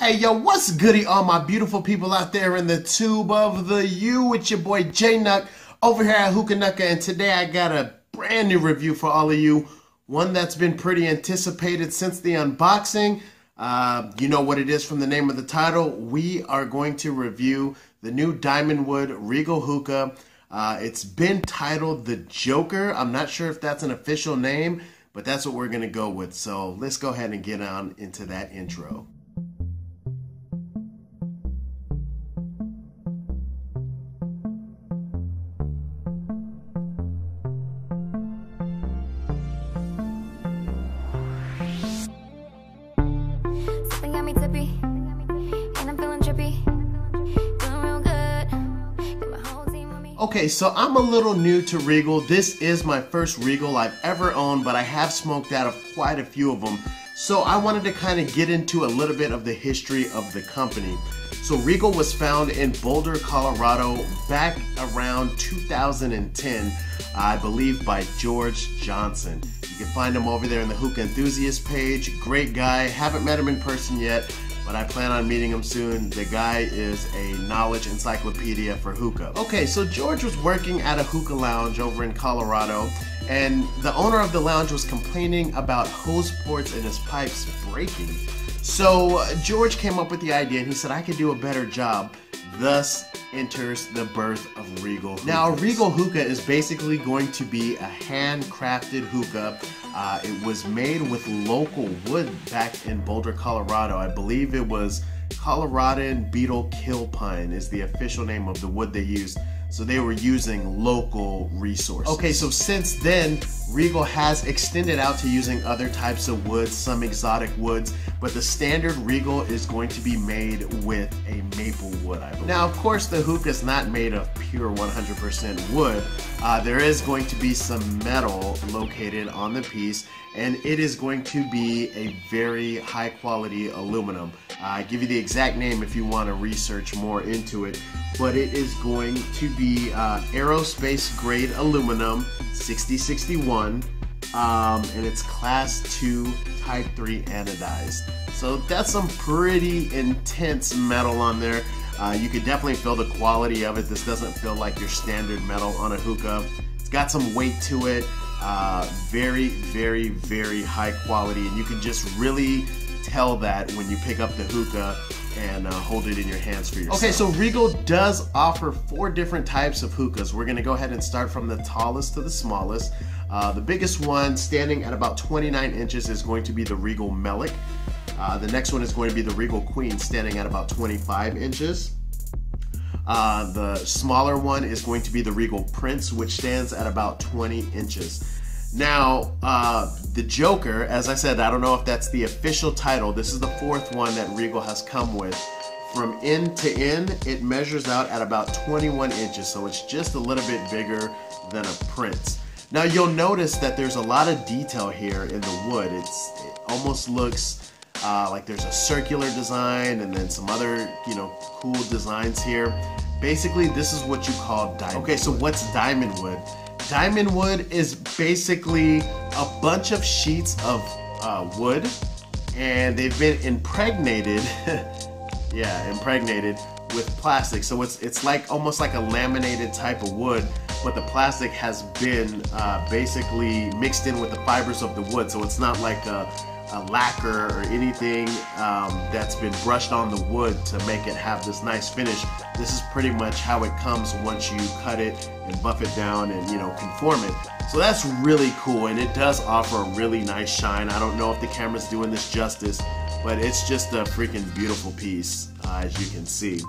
Hey yo, what's goody all my beautiful people out there in the tube of the U? It's your boy J-Nuck over here at Hookah, and today I got a brand new review for all of you. One that's been pretty anticipated since the unboxing. You know what it is from the name of the title. We are going to review the new Dymondwood Regal Hookah. It's been titled the Joker. I'm not sure if that's an official name, but that's what we're going to go with. So let's go ahead and get on into that intro. Okay, so I'm a little new to Regal. This is my first Regal I've ever owned, but I have smoked out of quite a few of them. So I wanted to kind of get into a little bit of the history of the company. So Regal was found in Boulder, Colorado back around 2010, I believe, by George Jonson. You can find him over there in the Hookah Enthusiast page. Great guy. Haven't met him in person yet, but I plan on meeting him soon. The guy is a knowledge encyclopedia for hookah. Okay, so George was working at a hookah lounge over in Colorado, and the owner of the lounge was complaining about hose ports in his pipes breaking. So George came up with the idea, and he said, I could do a better job. Thus enters the birth of Regal Hookahs. Now, a Regal Hookah is basically going to be a handcrafted hookah. It was made with local wood back in Boulder, Colorado. I believe it was Coloradan beetle kill pine is the official name of the wood they used. So they were using local resources. Okay, so since then, Regal has extended out to using other types of woods, some exotic woods, but the standard Regal is going to be made with a maple wood, I believe. Now, of course, the hookah is not made of pure 100% wood. There is going to be some metal located on the piece, and it is going to be a very high quality aluminum. I give you the exact name if you want to research more into it, but it is going to be aerospace grade aluminum 6061, and it's class 2 type 3 anodized. So that's some pretty intense metal on there. You could definitely feel the quality of it. This doesn't feel like your standard metal on a hookah. It's got some weight to it. Very, very, very high quality, and you can just really tell that when you pick up the hookah and hold it in your hands for yourself. Okay, so Regal does offer 4 different types of hookahs. We're gonna go ahead and start from the tallest to the smallest. The biggest one, standing at about 29 inches, is going to be the Regal Melic. The next one is going to be the Regal Queen, standing at about 25 inches. The smaller one is going to be the Regal Prince, which stands at about 20 inches. Now, the Joker, as I said, I don't know if that's the official title. This is the 4th one that Regal has come with. From end to end, it measures out at about 21 inches, so it's just a little bit bigger than a Prince. Now, you'll notice that there's a lot of detail here in the wood. It almost looks like there's a circular design and then some other, cool designs here. Basically, this is what you call diamond. Okay, so what's Dymondwood? Dymondwood is basically a bunch of sheets of wood, and they've been impregnated, impregnated with plastic. So it's like almost like a laminated type of wood, but the plastic has been basically mixed in with the fibers of the wood. So it's not like a lacquer or anything that's been brushed on the wood to make it have this nice finish. This is pretty much how it comes once you cut it and buff it down and conform it. So that's really cool, and it does offer a really nice shine. I don't know if the camera's doing this justice, but it's just a freaking beautiful piece, as you can see.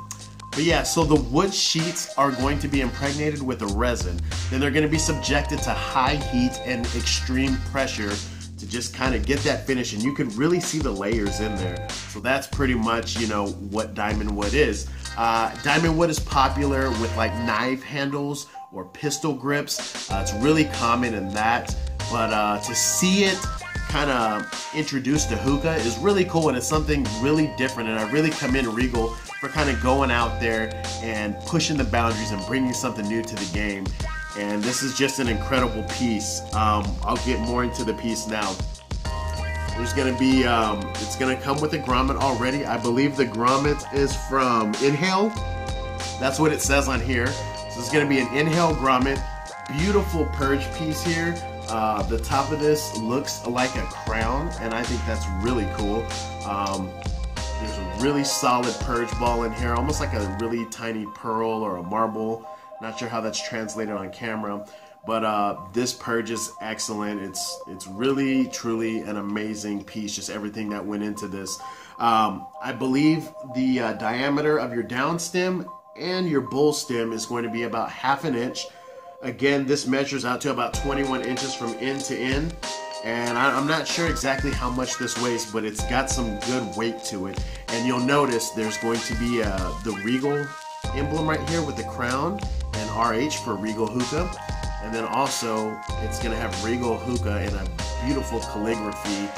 But yeah, so the wood sheets are going to be impregnated with a resin. Then they're going to be subjected to high heat and extreme pressure to just kind of get that finish, and you can really see the layers in there. So that's pretty much, what Dymondwood is. Dymondwood is popular with like knife handles or pistol grips. It's really common in that, but to see it kind of introduced to hookah is really cool, and it's something really different, and I really commend Regal for kind of going out there and pushing the boundaries and bringing something new to the game. And this is just an incredible piece. I'll get more into the piece now. There's gonna be, it's gonna come with a grommet already. I believe the grommet is from Inhale. That's what it says on here. So it's gonna be an Inhale grommet. Beautiful purge piece here. The top of this looks like a crown, and I think that's really cool. There's a really solid purge ball in here, almost like a really tiny pearl or a marble. Not sure how that's translated on camera. But this purge is excellent. It's really, truly an amazing piece, just everything that went into this. I believe the diameter of your down stem and your bull stem is going to be about 1/2 inch. Again, this measures out to about 21 inches from end to end. And I'm not sure exactly how much this weighs, but it's got some good weight to it. And you'll notice there's going to be the Regal emblem right here with the crown and RH for Regal Hookah. And then also, it's going to have Regal Hookah in a beautiful calligraphy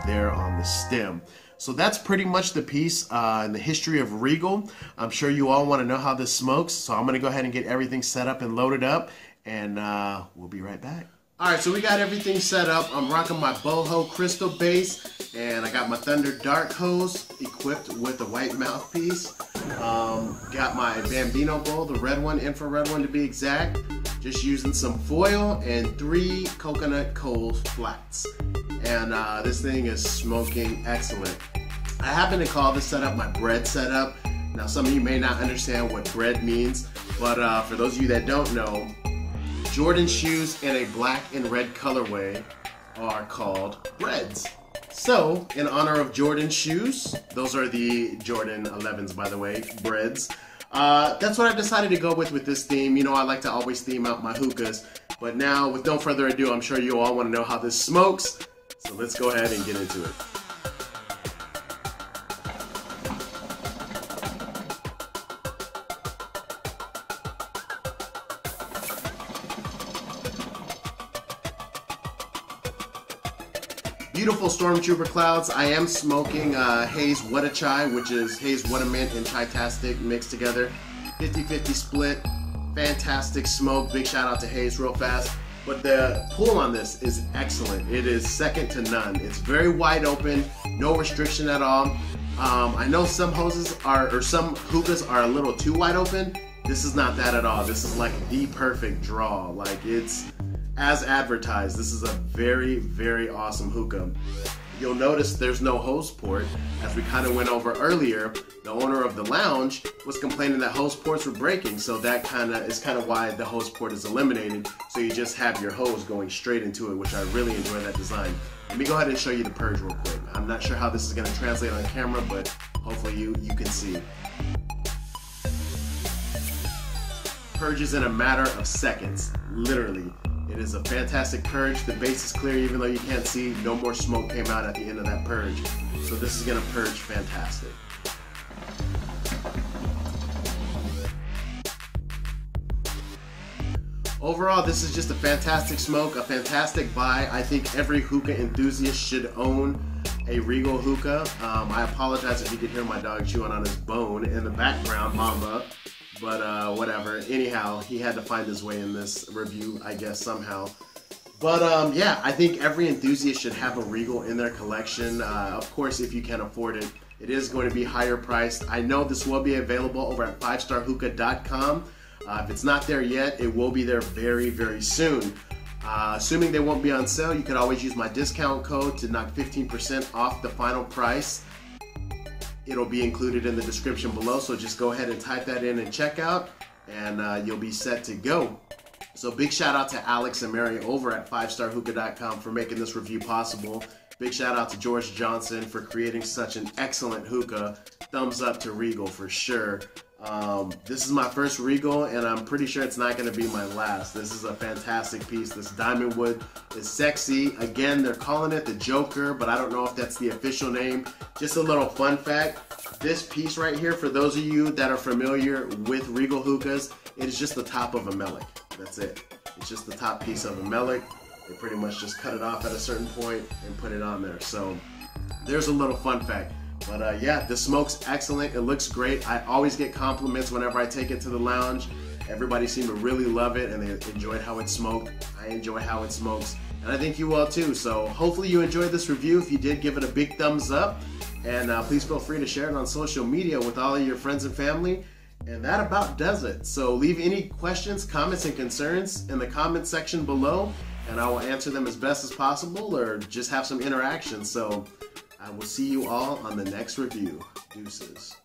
there on the stem. So that's pretty much the piece in the history of Regal. I'm sure you all want to know how this smokes, so I'm going to go ahead and get everything set up and loaded up, and we'll be right back. Alright, so we got everything set up. I'm rocking my boho crystal base, and I got my Thunder Dark hose equipped with a white mouthpiece. Got my Bambino bowl, the red one, infrared one to be exact. Just using some foil and 3 coconut coal flats. And this thing is smoking excellent. I happen to call this setup my bread setup. Now some of you may not understand what bread means, but for those of you that don't know, Jordan shoes in a black and red colorway are called breads. So, in honor of Jordan shoes, those are the Jordan 11s, by the way, breads. That's what I decided to go with this theme. You know, I like to always theme out my hookahs. But now, with no further ado, I'm sure you all want to know how this smokes. So let's go ahead and get into it. Beautiful Stormtrooper clouds. I am smoking Haze What a Chai, which is Haze What a Mint and Chai-tastic mixed together. 50-50 split. Fantastic smoke. Big shout out to Haze real fast. But the pull on this is excellent. It is second to none. It's very wide open, no restriction at all. I know some hoses are, or some hookahs are a little too wide open. This is not that at all. This is like the perfect draw. Like, it's as advertised. This is a very, very awesome hookah. You'll notice there's no hose port. As we kind of went over earlier, the owner of the lounge was complaining that hose ports were breaking, so that is kind of why the hose port is eliminated. So you just have your hose going straight into it, which I really enjoy that design. Let me go ahead and show you the purge real quick. I'm not sure how this is going to translate on camera, but hopefully you can see. Purges in a matter of seconds, literally. It is a fantastic purge. The base is clear even though you can't see. No more smoke came out at the end of that purge. So this is going to purge fantastic. Overall, this is just a fantastic smoke, a fantastic buy. I think every hookah enthusiast should own a Regal hookah. I apologize if you could hear my dog chewing on his bone in the background, Mamba. But whatever. Anyhow, he had to find his way in this review, I guess, somehow. But yeah, I think every enthusiast should have a Regal in their collection. Of course, if you can afford it. It is going to be higher priced. I know this will be available over at 5starhookah.com. If it's not there yet, it will be there very, very soon. Assuming they won't be on sale, you could always use my discount code to knock 15% off the final price. It'll be included in the description below, so just go ahead and type that in and check out, and you'll be set to go. So big shout out to Alex and Mary over at 5starhookah.com for making this review possible. Big shout out to George Jonson for creating such an excellent hookah. Thumbs up to Regal for sure. This is my first Regal, and I'm pretty sure it's not going to be my last. This is a fantastic piece. This Dymondwood is sexy. Again, they're calling it the Joker, but I don't know if that's the official name. Just a little fun fact. This piece right here, for those of you that are familiar with Regal hookahs, it is just the top of a Melik. That's it. It's just the top piece of a Melik. They pretty much just cut it off at a certain point and put it on there. So there's a little fun fact. But yeah, the smoke's excellent. It looks great. I always get compliments whenever I take it to the lounge. Everybody seemed to really love it, and they enjoyed how it smoked. I enjoy how it smokes. and I think you will too. So hopefully you enjoyed this review. If you did, give it a big thumbs up, and please feel free to share it on social media with all of your friends and family. And that about does it. So leave any questions, comments, and concerns in the comment section below, and I will answer them as best as possible, or just have some interaction. So I will see you all on the next review. Deuces.